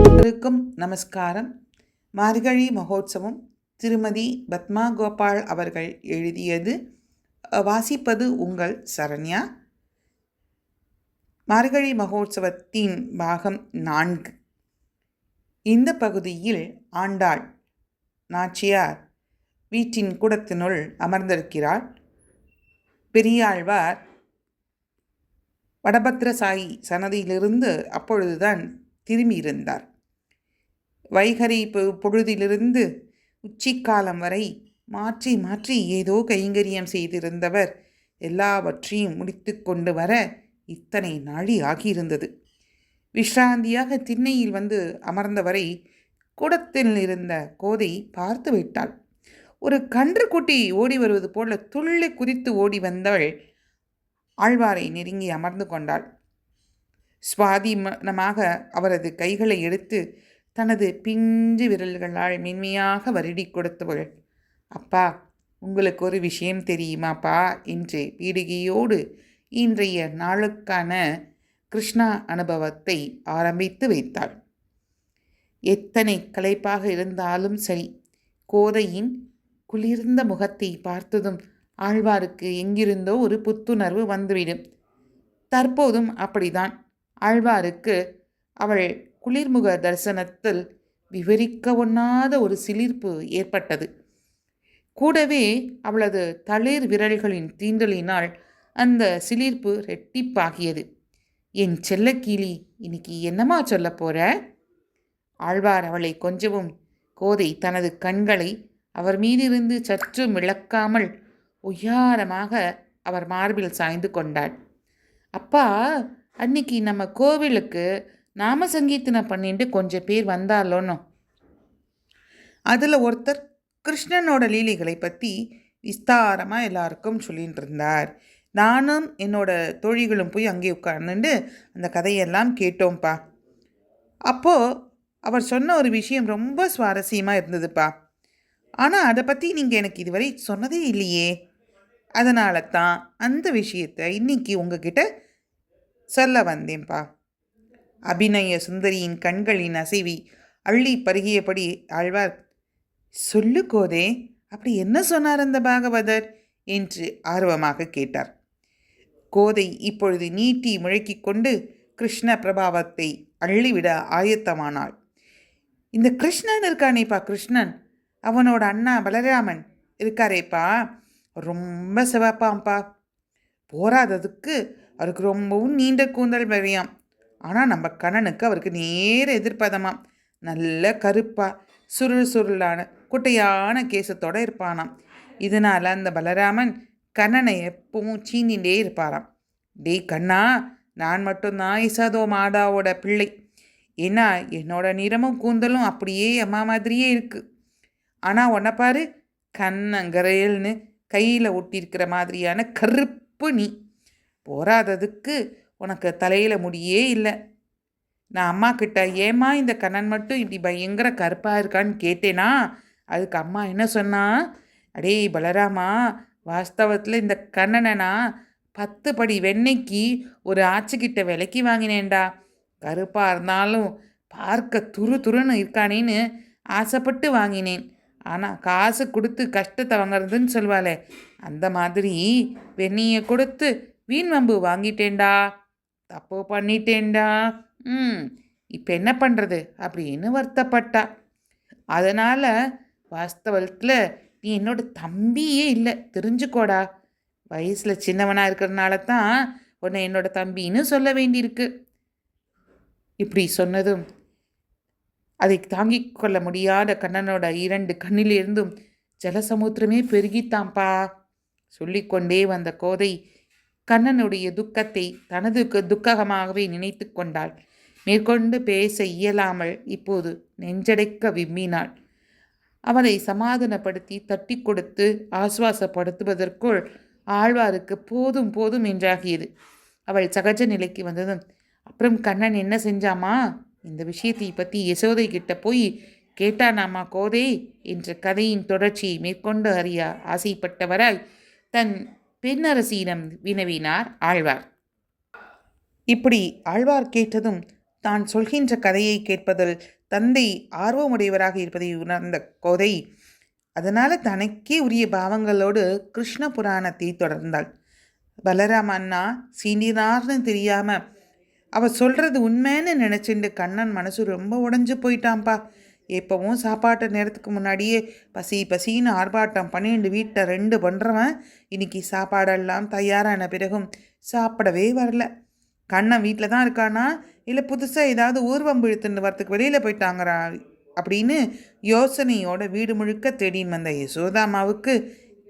அனைவருக்கும் நமஸ்காரம். மார்கழி மகோத்சவம் திருமதி பத்மா கோபால் அவர்கள் எழுதியது. வாசிப்பது உங்கள் சரண்யா. மார்கழி மகோத்சவத்தின் பாகம் 4. இந்த பகுதியில் ஆண்டாள் நாச்சியார் வீட்டின் கூடத்தினுள் அமர்ந்திருக்கிறாள். பெரியாழ்வார் வடபத்ரசாயி சன்னதியிலிருந்து அப்பொழுதுதான் திரும்பியிருந்தார். வைகரை பொழுதிலிருந்து உச்சிக்காலம் வரை மாற்றி மாற்றி ஏதோ கைங்கரியம் செய்திருந்தவர் எல்லாவற்றையும் முடித்து கொண்டு வர இத்தனை நாழி ஆகியிருந்தது. விஷ்ராந்தியாக திண்ணையில் வந்து அமர்ந்தவரை கூடத்தில் இருந்த கோதை பார்த்து விட்டாள். ஒரு கன்று குட்டி ஓடி வருவது போல துள்ளி குதித்து ஓடி வந்தவள் ஆழ்வாரை நெருங்கி அமர்ந்து கொண்டாள். சுவாதீனமாக அவரது கைகளை எடுத்து தனது பிஞ்சு விரல்களால் மென்மையாக வருடி கொடுத்தவள், அப்பா, உங்களுக்கு ஒரு விஷயம் தெரியுமாப்பா என்று பீடிகையோடு இன்றைய நாளுக்கான கிருஷ்ணா அனுபவத்தை ஆரம்பித்து வைத்தாள். எத்தனை களைப்பாக இருந்தாலும் சரி, கோதையின் குளிர்ந்த முகத்தை பார்த்ததும் ஆழ்வாருக்கு எங்கிருந்தோ ஒரு புத்துணர்வு வந்துவிடும். தற்போதும் அப்படிதான். ஆழ்வாருக்கு அவள் குளிர்முக தரிசனத்தில் விவரிக்க ஒண்ணாத ஒரு சிலிர்ப்பு ஏற்பட்டது. கூடவே அவளது தளிர் விரல்களின் தீண்டலினால் அந்த சிலிர்ப்பு ரெட்டிப்பாகியது. என் செல்லக்கிளி, இன்னைக்கு என்னம்மா சொல்ல போற? ஆழ்வார் அவளை கொஞ்சவும் கோதை தனது கண்களை அவர் மீதிருந்து சற்றும் விளக்காமல் உயாரமாக அவர் மார்பில் சாய்ந்து கொண்டாள். அப்பா, அன்னைக்கு நம்ம கோவிலுக்கு நாம சங்கீர்த்தனை பண்ணிட்டு கொஞ்சம் பேர் வந்தாலோனோ. அதில் ஒருத்தர் கிருஷ்ணனோட லீலைகளை பற்றி விஸ்தாரமாக எல்லாருக்கும் சொல்லிகிட்டு இருந்தார். நானும் என்னோட தோழிகளும் போய் அங்கே உட்கார்ந்துட்டு அந்த கதையெல்லாம் கேட்டோம்ப்பா. அப்போது அவர் சொன்ன ஒரு விஷயம் ரொம்ப சுவாரஸ்யமாக இருந்ததுப்பா. ஆனால் அதை பற்றி நீங்கள் எனக்கு இதுவரை சொன்னதே இல்லையே. அதனால தான் அந்த விஷயத்தை இன்னைக்கு உங்ககிட்ட சொல்ல வந்தேன்ப்பா. அபிநய சுந்தரியின் கண்களின் அசைவி அள்ளி பருகியபடி ஆழ்வார், சொல்லு கோதே, அப்படி என்ன சொன்னார் அந்த பாகவதர் என்று ஆர்வமாக கேட்டார். கோதை இப்பொழுது நீட்டி முழக்கிக் கொண்டு கிருஷ்ண பிரபாவத்தை அள்ளிவிட ஆயத்தமானாள். இந்த கிருஷ்ணன் இருக்கானேப்பா, கிருஷ்ணன், அவனோட அண்ணா பலராமன் இருக்காரேப்பா, ரொம்ப சிவப்பாம்பா. போராததுக்கு அவருக்கு ரொம்பவும் நீண்ட கூந்தல் வரையாம். ஆனால் நம்ம கண்ணனுக்கு அவருக்கு நேர எதிர்ப்பதமாம். நல்ல கருப்பா சுருள் சுருளான குட்டையான கேசத்தோடு இருப்பானாம். இதனால் அந்த பலராமன் கண்ணனை எப்பவும் சீண்டிகிட்டே இருப்பாராம். டேய் கண்ணா, நான் மட்டும்தான் இசதோ மாதாவோட பிள்ளை. ஏன்னா என்னோட நிறமும் கூந்தலும் அப்படியே அம்மா மாதிரியே இருக்குது. ஆனால் உன்னை பாரு, கண்ணங்கரையல்னு கையில் ஒட்டியிருக்கிற மாதிரியான கருப்பு நீ. போராததுக்கு உனக்கு தலையில் முடியே இல்லை. நான் அம்மா கிட்ட ஏம்மா இந்த கண்ணன் மட்டும் இப்படி பயங்கர கருப்பாக இருக்கான்னு கேட்டேனா, அதுக்கு அம்மா என்ன சொன்னா, அடே பலராமா, வாஸ்தவத்தில் இந்த கண்ணனை நான் 10 படி வெண்ணெய்க்கு ஒரு ஆச்சுக்கிட்ட விலைக்கு வாங்கினேன்டா. கருப்பாக இருந்தாலும் பார்க்க துரு துருன்னு இருக்கானேன்னு ஆசைப்பட்டு வாங்கினேன். ஆனால் காசு கொடுத்து கஷ்டத்தை வாங்குறதுன்னு சொல்வாளே, அந்த மாதிரி வெண்ணெயை கொடுத்து வீண் வம்பு வாங்கிட்டேன்டா. தப்பு பண்ணிட்டேன்டா. இப்போ என்ன பண்ணுறது அப்படின்னு வருத்தப்பட்டா. அதனால் வாஸ்தவத்தில் நீ என்னோட தம்பியே இல்லை, தெரிஞ்சுக்கோடா. வயசில் சின்னவனாக இருக்கிறதுனால தான் உன்னை என்னோட தம்பின்னு சொல்ல வேண்டியிருக்கு. இப்படி சொன்னதும் அதை தாங்கிக் கொள்ள முடியாத கண்ணனோட 2 கண்ணிலிருந்தும் ஜலசமுத்திரமே பெருகித்தாம்பா. சொல்லிக்கொண்டே வந்த கோதை கண்ணனுடைய துக்கத்தை தனது துக்கமாகவே நினைத்து கொண்டாள். மேற்கொண்டு பேச இயலாமல் இப்போது நெஞ்சடைக்க விம்மினாள். அவனை சமாதானப்படுத்தி தட்டி கொடுத்து ஆசுவாசப்படுத்துவதற்குள் ஆழ்வாருக்கு போதும் போதும் என்றாகியது. அவள் சகஜ நிலைக்கு வந்ததும், அப்புறம் கண்ணன் என்ன செஞ்சாமா, இந்த விஷயத்தை பற்றி யசோதை கிட்ட போய் கேட்டானாமா கோதே என்ற கதையின் தொடர்ச்சியை மேற்கொண்டு அறிய ஆசைப்பட்டவராய் தன் பெண்ணரசியிடம் வினவினார் ஆழ்வார். இப்படி ஆழ்வார் கேட்டதும் தான் சொல்கின்ற கதையை கேட்பதில் தந்தை ஆர்வமுடையவராக இருப்பதை உணர்ந்த கோதை அதனால் தனக்கே உரிய பாவங்களோடு கிருஷ்ண புராணத்தை தொடர்ந்தாள். பலராம அண்ணா சீண்டினார்னு தெரியாம அவ சொல்றது உண்மைன்னு நினைச்சுட்டு கண்ணன் மனசு ரொம்ப உடஞ்சு போயிட்டான்ப்பா. எப்பவும் சாப்பாட்டு நேரத்துக்கு முன்னாடியே பசி பசின்னு ஆர்ப்பாட்டம் 12 வீட்டை 2 பண்ணுறவன் இன்னைக்கு சாப்பாடெல்லாம் தயாரான பிறகும் சாப்பிடவே வரல. கண்ணன் வீட்டில் தான் இருக்கானா இல்லை புதுசாக ஏதாவது ஊர்வம்பு இழுத்துட்டு வரத்துக்கு வெளியில் போயிட்டாங்கிறா அப்படின்னு யோசனையோட வீடு முழுக்க தேடின்னு வந்த யசோதாமாவுக்கு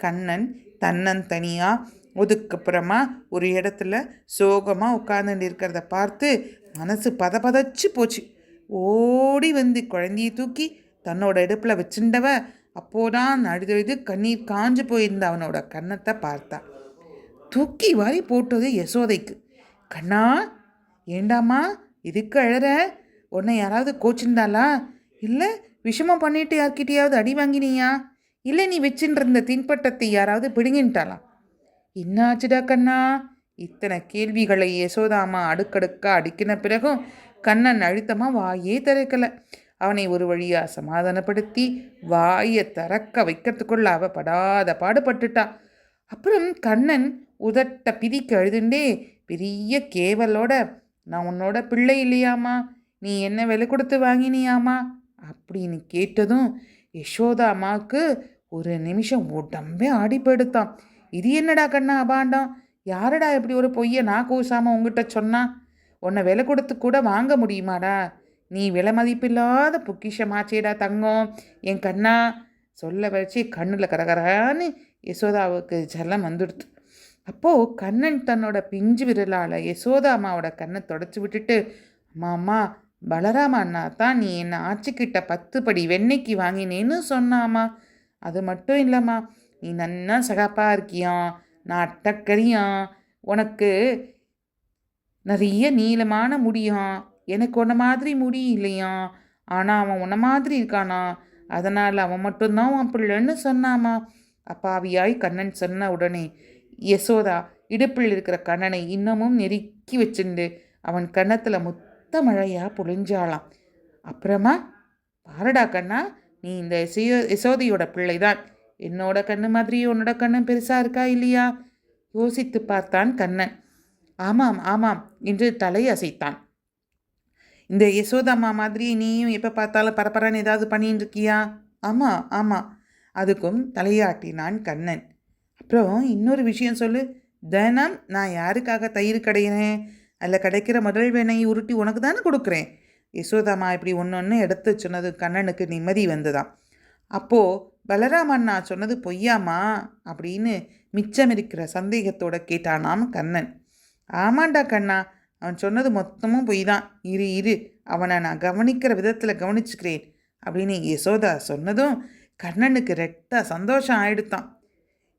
கண்ணன் தன்னந்தனியாக ஒதுக்குப்புறமா ஒரு இடத்துல சோகமாக உட்கார்ந்துட்டு இருக்கிறத பார்த்து மனசு பதச்சு போச்சு. ஓடி வந்து குழந்தையை தூக்கி தன்னோட இடுப்பில் வச்சுண்டவ அப்போதான் அழுது கண்ணீர் காஞ்சு போயிருந்த அவனோட கன்னத்தை பார்த்தா. தூக்கி வாரி போட்டது யசோதைக்கு. கண்ணா, ஏண்டாமா இதுக்கு அழற? உன்னை யாராவது கோச்சிருந்தாளா? இல்லை விஷமம் பண்ணிட்டு யார்கிட்டையாவது அடி வாங்கினியா? இல்லை நீ வச்சுட்டு இருந்த தின்பட்டத்தை யாராவது பிடுங்கின்ட்டாளா? என்னாச்சுடா கண்ணா? இத்தனை கேள்விகளை யசோதாமா அடுக்கடுக்கா அடிக்கின பிறகும் கண்ணன் அழுத்தமாக வாயே திறக்கலை. அவனை ஒரு வழியாக சமாதானப்படுத்தி வாயை திறக்க வைக்கிறதுக்குள்ள அவ படாத பாடுபட்டுட்டான். அப்புறம் கண்ணன் உதட்ட பிதிக்கு அழுதுண்டே பெரிய கேவலோட, நான் உன்னோட பிள்ளை இல்லையாமா, நீ என்ன விலை கொடுத்து வாங்கினியாமா அப்படின்னு கேட்டதும் யசோதா அம்மாவுக்கு ஒரு நிமிஷம் உடம்பே ஆடி போயிடுத்தான். இது என்னடா கண்ணா அபாண்டம்? யாரடா இப்படி ஒரு பொய்யை நான் கூசாமல் உங்ககிட்ட சொன்னா? உன்னை விலை கொடுத்து கூட வாங்க முடியுமாடா? நீ விலை மதிப்பில்லாத பொக்கிஷமாச்சேடா தங்கம் என் கண்ணா. சொல்ல வச்சு கண்ணில் கரகரான்னு யசோதாவுக்கு ஜலம் வந்துடுது. அப்போது கண்ணன் தன்னோட பிஞ்சு விரலால் யசோதா அம்மாவோட கண்ணை தொடச்சி விட்டுட்டு, அம்மா அம்மா, பலராம அண்ணா தான் நீ என்னை ஆச்சிக்கிட்ட 10 படி வெண்ணெய்க்கு வாங்கினேன்னு சொன்னாம்மா. அது மட்டும் இல்லைம்மா, நீ நன்னா சகாப்பா இருக்கியான், நான் அட்டக்கறியான், உனக்கு நிறைய நீளமான முடியான், எனக்கு உன்ன மாதிரி முடி இல்லையான், ஆனால் அவன் உன்ன மாதிரி இருக்கானா, அதனால் அவன் மட்டும்தான் உன் பிள்ளைன்னு சொன்னாமா. அப்பாவியாய் கண்ணன் சொன்ன உடனே யசோதா இடுப்பில் இருக்கிற கண்ணனை இன்னமும் நெருக்கி வச்சுண்டு அவன் கன்னத்தில் முத்த மழையாக பொழிஞ்சாளாம். அப்புறமா, பாரடா கண்ணா, நீ இந்த யசோதையோட பிள்ளைதான். என்னோட கண்ணு மாதிரி உன்னோட கண்ணு பெருசாக இருக்கா இல்லையா? யோசித்து பார்த்தான் கண்ணன். ஆமாம் ஆமாம் என்று தலை அசைத்தான். இந்த யசோதம்மா மாதிரி நீயும் எப்போ பார்த்தாலும் பரபரன்னு ஏதாவது பண்ணிட்டு இருக்கியா? ஆமாம் ஆமாம், அதுக்கும் தலையாட்டினான் கண்ணன். அப்புறம் இன்னொரு விஷயம் சொல்லு. தினம் நான் யாருக்காக தயிர் கடையிறேன்? அதில் கிடைக்கிற முதல் வெண்ணெயை உருட்டி உனக்கு தானே கொடுக்குறேன். யசோதாம்மா இப்படி ஒன்று எடுத்து சொன்னது கண்ணனுக்கு நிம்மதி வந்துதான். அப்போது பலராமண்ணா சொன்னது பொய்யாமா அப்படின்னு மிச்சம் இருக்கிற சந்தேகத்தோடு கேட்டானாம் கண்ணன். ஆமாண்டா கண்ணா, அவன் சொன்னது மொத்தமும் பொய் தான். இரு அவனை நான் கவனிக்கிற விதத்தில் கவனிச்சுக்கிறேன் அப்படின்னு யசோதா சொன்னதும் கண்ணனுக்கு ரெட்ட சந்தோஷம் ஆயிடுத்தான்.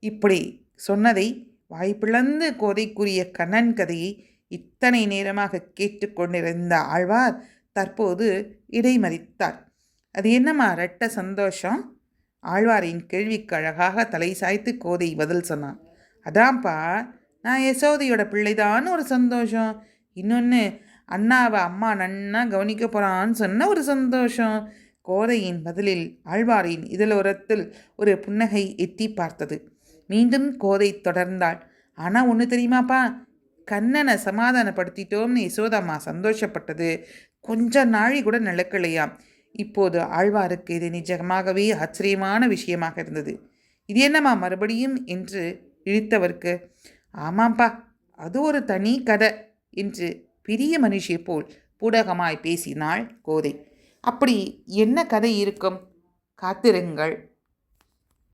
இப்படி சொன்னதை வாய்ப்பிழந்து கோதைக்குரிய கண்ணன் கதையை இத்தனை நேரமாக கேட்டுக்கொண்டிருந்த ஆழ்வார் தற்போது இடைமறித்தார். அது என்னம்மா ரெட்ட சந்தோஷம்? ஆழ்வாரின் கேள்விக்கு அழகாக தலை சாய்த்து கோதை பதில் சொன்னான். அதான்ப்பா, நான் யசோதையோட பிள்ளைதான் ஒரு சந்தோஷம். இன்னொன்று, அண்ணாவை அம்மா நன்னா கவனிக்க போகிறான்னு சொன்ன ஒரு சந்தோஷம். கோதையின் பதிலில் ஆழ்வாரின் இதழோரத்தில் ஒரு புன்னகை எட்டி பார்த்தது. மீண்டும் கோதை தொடர்ந்தாள். ஆனால் ஒன்று தெரியுமாப்பா, கண்ணனை சமாதானப்படுத்திட்டோம்னு யசோதாம்மா சந்தோஷப்பட்டது கொஞ்ச நாழி கூட நிலக்கலையாம். இப்போது ஆழ்வாருக்கு இது நிஜமாகவே ஆச்சரியமான விஷயமாக இருந்தது. இது என்னம்மா மறுபடியும் என்று இழுத்தவர்க்கு, ஆமாம்ப்பா, அது ஒரு தனி கதை என்று பெரிய மனுஷி போல் பூடகமாய் பேசினாள் கோதை. அப்படி என்ன கதை இருக்கும்? காத்திருங்கள்.